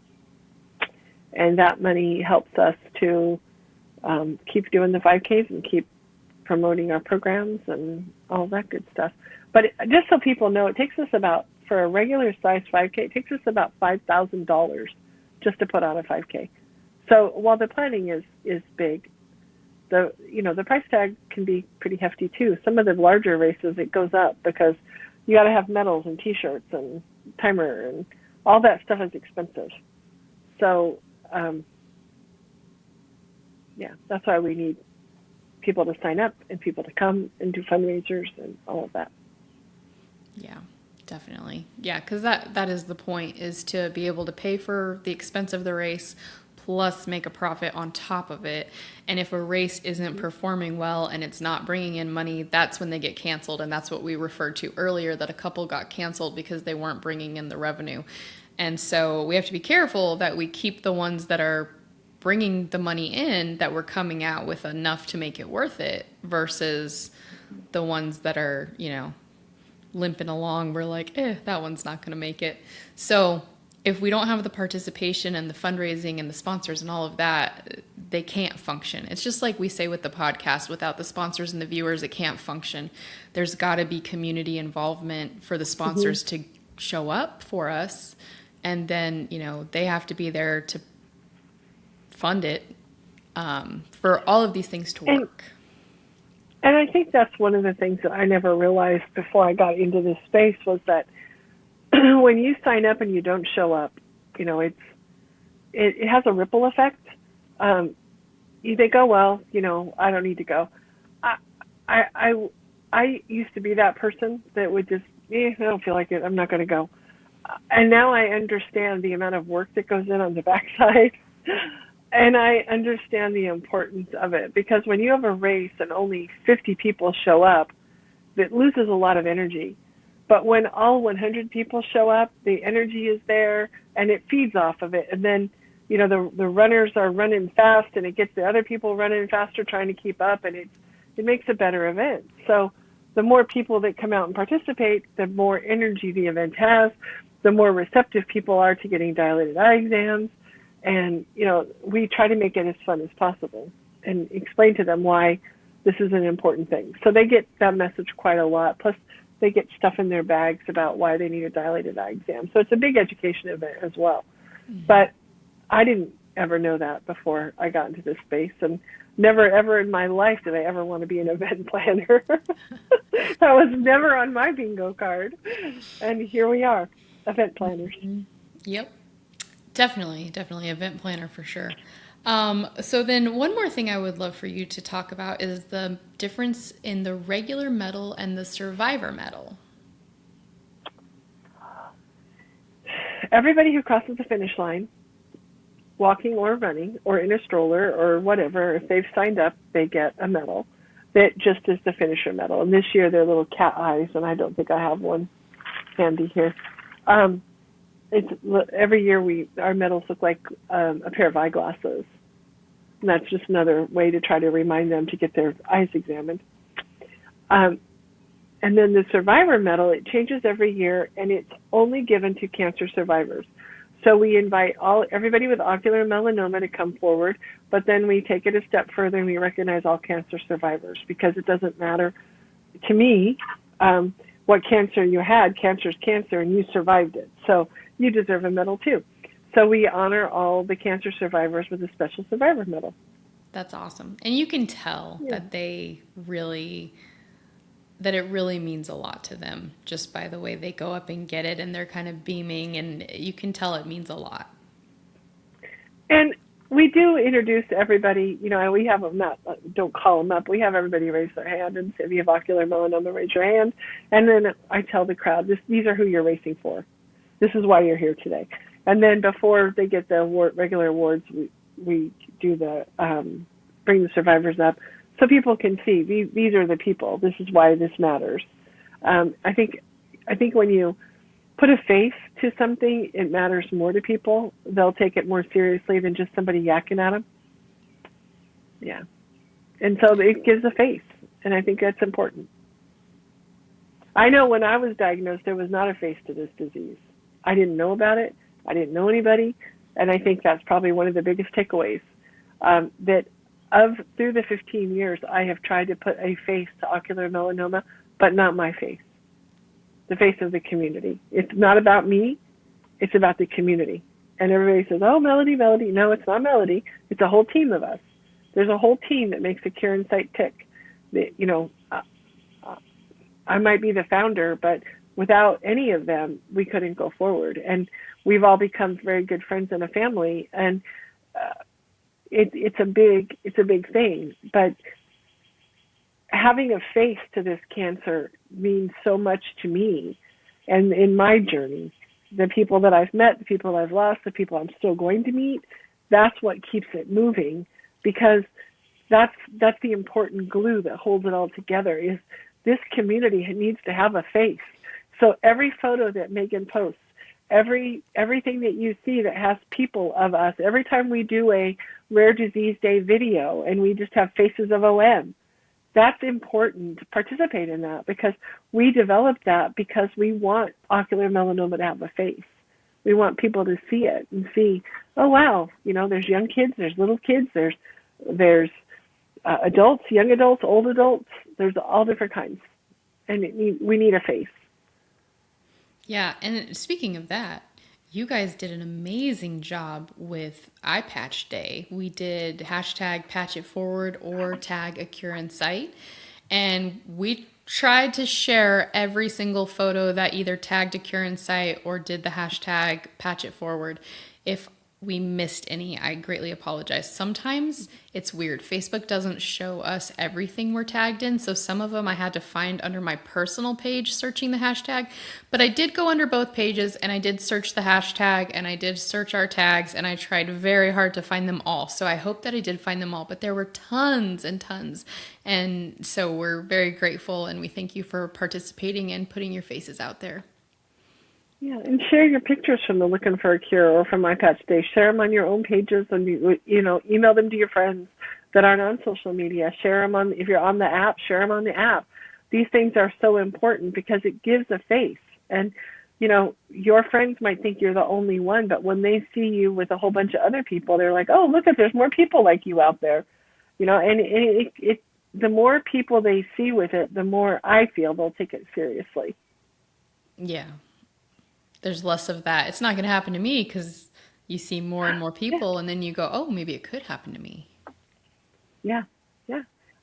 And that money helps us to keep doing the 5Ks and keep promoting our programs and all that good stuff. But just so people know, it takes us about, for a regular size 5K, it takes us about $5,000 just to put on a 5K. So while the planning is big, the price tag can be pretty hefty too. Some of the larger races, it goes up because you got to have medals and T-shirts and timer and all that stuff is expensive. So that's why we need people to sign up and people to come and do fundraisers and all of that. Yeah, definitely. Yeah, because that is the point, is to be able to pay for the expense of the race plus make a profit on top of it. And if a race isn't performing well and it's not bringing in money, that's when they get canceled. And that's what we referred to earlier, that a couple got canceled because they weren't bringing in the revenue. And so we have to be careful that we keep the ones that are bringing the money in, that we're coming out with enough to make it worth it, versus the ones that are, limping along. We're like, that one's not going to make it. So if we don't have the participation and the fundraising and the sponsors and all of that, they can't function. It's just like we say with the podcast, without the sponsors and the viewers, it can't function. There's got to be community involvement for the sponsors to show up for us. And then, they have to be there to fund it, for all of these things to work. And I think that's one of the things that I never realized before I got into this space, was that when you sign up and you don't show up, it has a ripple effect. You think, oh, well, I don't need to go. I used to be that person that would just, I don't feel like it, I'm not going to go. And now I understand the amount of work that goes in on the backside. And I understand the importance of it, because when you have a race and only 50 people show up, it loses a lot of energy. But when all 100 people show up, the energy is there and it feeds off of it. And then, the runners are running fast and it gets the other people running faster trying to keep up, and it makes a better event. So the more people that come out and participate, the more energy the event has, the more receptive people are to getting dilated eye exams. And, we try to make it as fun as possible and explain to them why this is an important thing. So they get that message quite a lot. Plus, they get stuff in their bags about why they need a dilated eye exam. So it's a big education event as well. Mm-hmm. But I didn't ever know that before I got into this space. And never, ever in my life did I ever want to be an event planner. That was never on my bingo card. And here we are, event planners. Mm-hmm. Yep. Definitely event planner for sure. So then one more thing I would love for you to talk about is the difference in the regular medal and the survivor medal. Everybody who crosses the finish line, walking or running or in a stroller or whatever, if they've signed up, they get a medal that just is the finisher medal. And this year they're little cat eyes, and I don't think I have one handy here. Every year our medals look like a pair of eyeglasses. And that's just another way to try to remind them to get their eyes examined. And then the survivor medal, it changes every year, and it's only given to cancer survivors. So we invite everybody with ocular melanoma to come forward, but then we take it a step further and we recognize all cancer survivors, because it doesn't matter to me what cancer you had. Cancer's cancer, and you survived it. So you deserve a medal too. So we honor all the cancer survivors with a special survivor medal. That's awesome. And you can tell Yeah. that that it really means a lot to them just by the way they go up and get it and they're kind of beaming, and you can tell it means a lot. And we do introduce everybody, and we have them not, don't call them up. We have everybody raise their hand and say, if you have ocular melanoma, raise your hand. And then I tell the crowd, these are who you're racing for. This is why you're here today. And then before they get the regular awards, we do bring the survivors up so people can see these are the people. This is why this matters. I think when you put a face to something, it matters more to people. They'll take it more seriously than just somebody yakking at them. Yeah. And so it gives a face, and I think that's important. I know when I was diagnosed, there was not a face to this disease. I didn't know about it. I didn't know anybody, and I think that's probably one of the biggest takeaways, that through the 15 years, I have tried to put a face to ocular melanoma, but not my face. The face of the community. It's not about me. It's about the community. And everybody says, oh, Melody. No, it's not Melody. It's a whole team of us. There's a whole team that makes the Cure Insight tick. I might be the founder, but without any of them, we couldn't go forward. And we've all become very good friends and a family. And it's a big thing. But having a face to this cancer means so much to me and in my journey. The people that I've met, the people I've lost, the people I'm still going to meet, that's what keeps it moving, because that's the important glue that holds it all together. Is this community needs to have a face. So every photo that Megan posts, everything that you see that has people of us, every time we do a Rare Disease Day video and we just have faces of OM, that's important to participate in that, because we developed that because we want ocular melanoma to have a face. We want people to see it and see, oh, wow, there's young kids, there's little kids, there's adults, young adults, old adults, there's all different kinds. And we need a face. Yeah, and speaking of that, you guys did an amazing job with Eye Patch Day. We did hashtag Patch It Forward or tag A Cure Insight. And we tried to share every single photo that either tagged A Cure Insight or did the hashtag Patch It Forward. If we missed any, I greatly apologize. Sometimes it's weird. Facebook doesn't show us everything we're tagged in, so some of them I had to find under my personal page searching the hashtag, but I did go under both pages and I did search the hashtag and I did search our tags and I tried very hard to find them all. So I hope that I did find them all, but there were tons and tons. And so we're very grateful and we thank you for participating and putting your faces out there. Yeah, and share your pictures from the Lookin For A Cure or from Eye Patch Day. Share them on your own pages, and email them to your friends that aren't on social media. Share them if you're on the app. Share them on the app. These things are so important because it gives a face. And your friends might think you're the only one, but when they see you with a whole bunch of other people, they're like, oh, look, there's more people like you out there. And the more people they see with it, the more I feel they'll take it seriously. Yeah. There's less of that. It's not going to happen to me because you see more and more people, and then you go, oh, maybe it could happen to me. Yeah.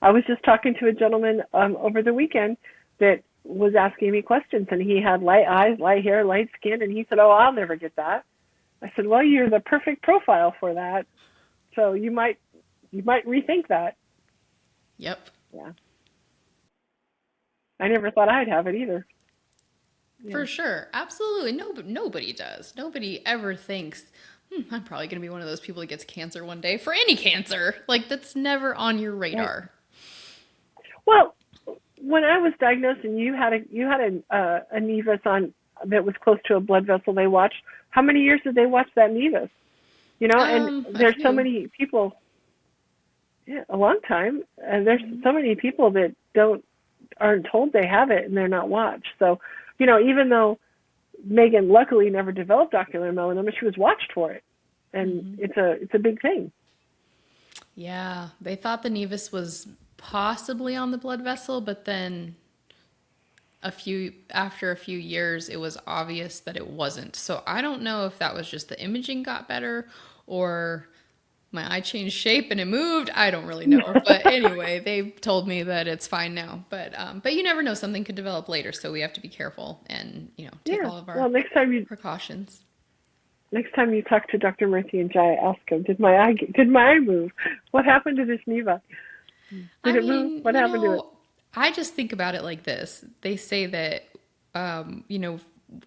I was just talking to a gentleman over the weekend that was asking me questions, and he had light eyes, light hair, light skin, and he said, oh, I'll never get that. I said, well, you're the perfect profile for that, so you might rethink that. Yep. Yeah. I never thought I'd have it either. Yeah. For sure. Absolutely. Nobody does. Nobody ever thinks, I'm probably going to be one of those people that gets cancer one day for any cancer. Like, that's never on your radar. Right. Well, when I was diagnosed and you had a nevus on that was close to a blood vessel they watched, how many years did they watch that nevus? And there's so many people, a long time. And there's so many people that aren't told they have it and they're not watched. So, even though Megan luckily never developed ocular melanoma, she was watched for it. And it's a big thing. Yeah. They thought the nevus was possibly on the blood vessel, but then after a few years, it was obvious that it wasn't. So I don't know if that was just the imaging got better or my eye changed shape and it moved. I don't really know. But anyway, they told me that it's fine now. But you never know. Something could develop later. So we have to be careful and, take Yeah. all of Well, our precautions. next time you talk to Dr. Murthy and Jai, ask him, did my eye move? What happened to this Neva? I Did it move? mean, What happened to it? I just think about it like this. They say that,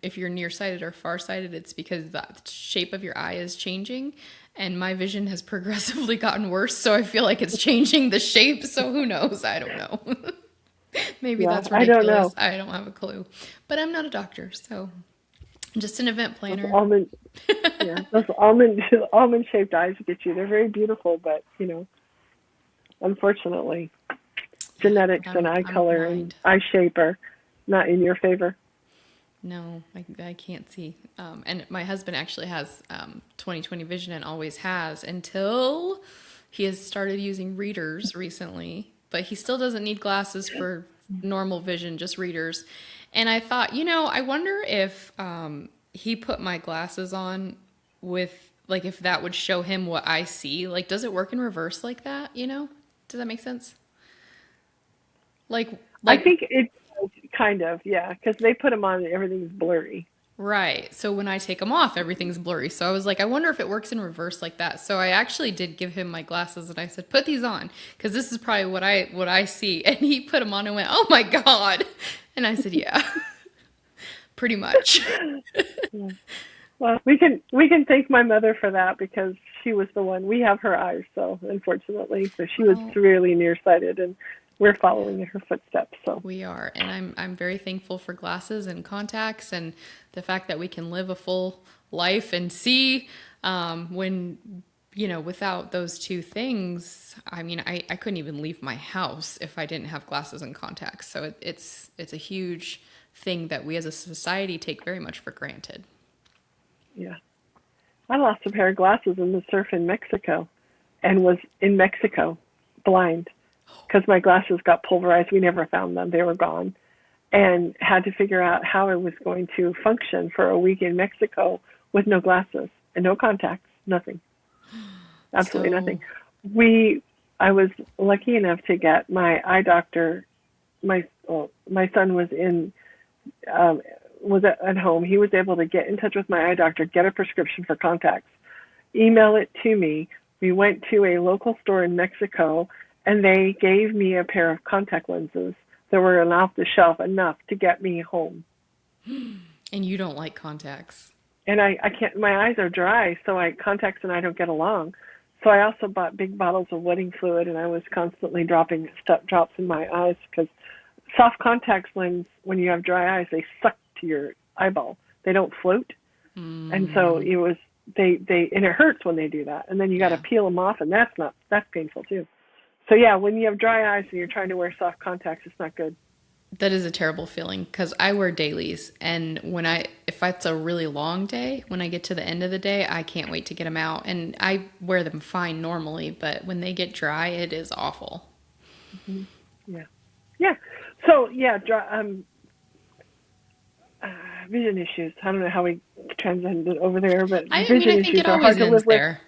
if you're nearsighted or farsighted, it's because the shape of your eye is changing. And my vision has progressively gotten worse. So I feel like it's changing the shape. So who knows? I don't know. Maybe Yeah, that's I don't know. ridiculous. I don't have a clue. But I'm not a doctor. So I'm just an event Those planner. almond, yeah, those almond shaped eyes get you. They're very beautiful, but unfortunately, genetics and eye I'm color and blind. eye shape are not in your favor. No, I can't see. And my husband actually has 20/20 vision and always has until he has started using readers recently. But he still doesn't need glasses for normal vision, just readers. And I thought, I wonder if he put my glasses on with, like, if that would show him what I see. Like, does it work in reverse like that? Does that make sense? Like, I like think it kind of, yeah, because they put them on and everything's blurry. Right. So when I take them off, everything's blurry. So I was like, I wonder if it works in reverse like that. So I actually did give him my glasses and I said, put these on because this is probably what I see. And he put them on and went, oh my God. And I said, yeah, pretty much. Yeah. Well, we can thank my mother for that because she was the one. We have her eyes, so unfortunately, so she was Well, severely nearsighted, and we're following in her footsteps. So we are. And I'm very thankful for glasses and contacts and the fact that we can live a full life and see when without those two things, I mean, I couldn't even leave my house if I didn't have glasses and contacts. So it's a huge thing that we as a society take very much for granted. yeah, I lost a pair of glasses in the surf in Mexico, and was in Mexico blind because my glasses got pulverized. We never found them; they were gone, and had to figure out how I was going to function for a week in Mexico with no glasses and no contacts, nothing. Absolutely So nothing. I was lucky enough to get my eye doctor. My son was at home. He was able to get in touch with my eye doctor, get a prescription for contacts, email it to me. We went to a local store in Mexico, and they gave me a pair of contact lenses that were off the shelf enough to get me home. and you don't like contacts. And I can't. My eyes are dry, so contacts and I don't get along. So I also bought big bottles of wetting fluid, and I was constantly dropping drops in my eyes because soft contact lens, when you have dry eyes, they suck to your eyeball. They don't float, and so it was and it hurts when they do that. And then you got to Yeah. peel them off, and that's painful too. So yeah, when you have dry eyes and you're trying to wear soft contacts, it's not good. That is a terrible feeling because I wear dailies, and if it's a really long day, when I get to the end of the day, I can't wait to get them out, and I wear them fine normally, but when they get dry, it is awful. Hmm. Yeah, yeah. So yeah, vision issues. I don't know how we transcended over there, but I mean, vision I think issues it are always hard to ends live with. there.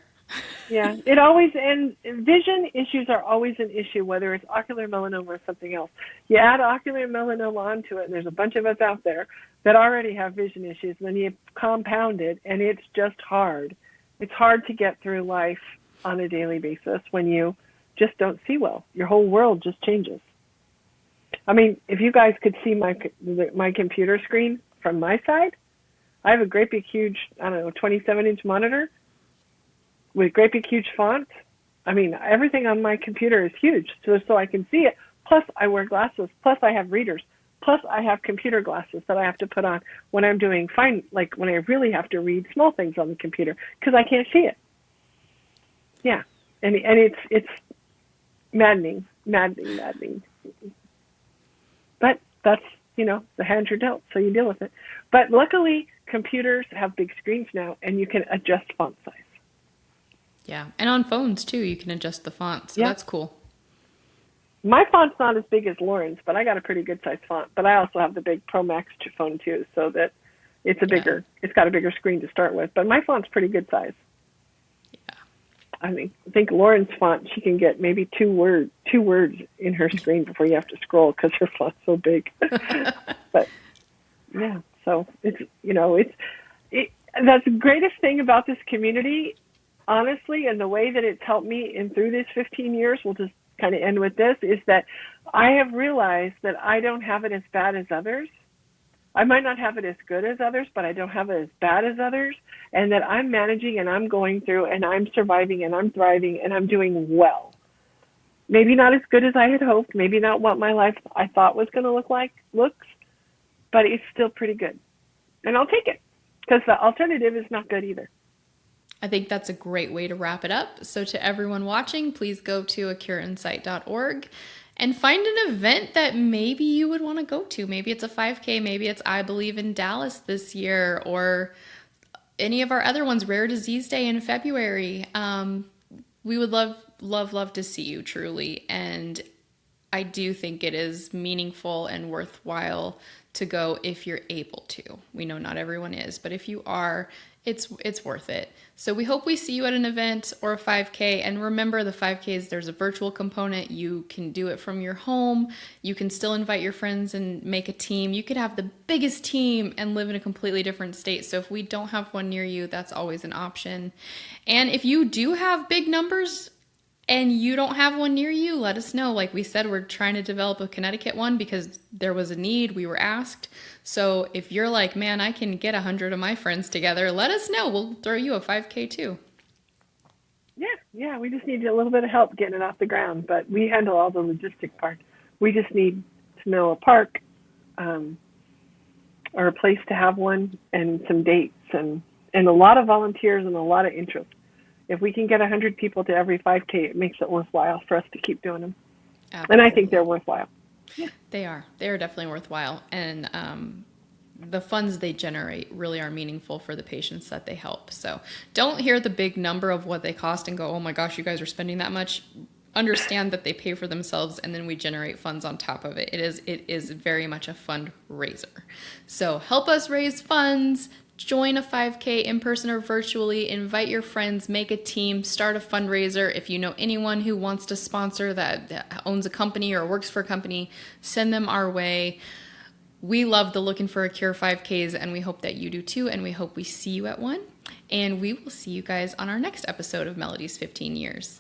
Yeah, it always ends. Vision issues are always an issue, whether it's ocular melanoma or something else. You add ocular melanoma onto it, and there's a bunch of us out there that already have vision issues, and then you compound it, and it's just hard. It's hard to get through life on a daily basis when you just don't see well. Your whole world just changes. I mean, if you guys could see my computer screen from my side, I have a great big huge, I don't know, 27-inch monitor with great big huge font. I mean, everything on my computer is huge, so I can see it. Plus, I wear glasses. Plus, I have readers. Plus, I have computer glasses that I have to put on when I'm doing fine, like when I really have to read small things on the computer because I can't see it. Yeah, and it's maddening. But that's the hand you're dealt, so you deal with it. But luckily, computers have big screens now, and you can adjust font size. Yeah, and on phones too, you can adjust the font, so Yeah. that's cool. My font's not as big as Lauren's, but I got a pretty good size font. But I also have the big Pro Max phone too, so that it's it's got a bigger screen to start with. But my font's pretty good size. Yeah. I think Lauren's font, she can get maybe two words in her screen before you have to scroll because her font's so big. But yeah, so it's that's the greatest thing about this community, honestly, and the way that it's helped me in through these 15 years. We'll just kind of end with this, is that I have realized that I don't have it as bad as others. I might not have it as good as others, but I don't have it as bad as others, and that I'm managing and I'm going through and I'm surviving and I'm thriving and I'm doing well. Maybe not as good as I had hoped, maybe not what my life I thought was going to looks, but it's still pretty good. And I'll take it, because the alternative is not good either. I think that's a great way to wrap it up. So to everyone watching, please go to acureInsight.org and find an event that maybe you would want to go to. Maybe it's a 5K, maybe it's I Believe in Dallas this year, or any of our other ones, Rare Disease Day in February. We would love to see you, truly. And I do think it is meaningful and worthwhile to go if you're able to. We know not everyone is, but if you are, it's worth it. So we hope we see you at an event or a 5K. And remember, the 5Ks, there's a virtual component. You can do it from your home. You can still invite your friends and make a team. You could have the biggest team and live in a completely different state. So if we don't have one near you, that's always an option. And if you do have big numbers and you don't have one near you, let us know. Like we said, we're trying to develop a Connecticut one because there was a need. We were asked. So if you're like, man, I can get 100 of my friends together, let us know. We'll throw you a 5K too. Yeah. We just need a little bit of help getting it off the ground, but we handle all the logistic part. We just need to know a park, or a place to have one, and some dates, and a lot of volunteers and a lot of interest. If we can get 100 people to every 5K, it makes it worthwhile for us to keep doing them. Absolutely. And I think they're worthwhile. Yeah. They are definitely worthwhile. And the funds they generate really are meaningful for the patients that they help. So don't hear the big number of what they cost and go, oh my gosh, you guys are spending that much. Understand that they pay for themselves, and then we generate funds on top of it. It is very much a fundraiser. So help us raise funds. Join a 5K in person or virtually. Invite your friends, make a team, start a fundraiser. If you know anyone who wants to sponsor that owns a company or works for a company, send them our way. We love the Looking for a Cure 5Ks, and we hope that you do too, and we hope we see you at one. And we will see you guys on our next episode of Melody's 15 Years.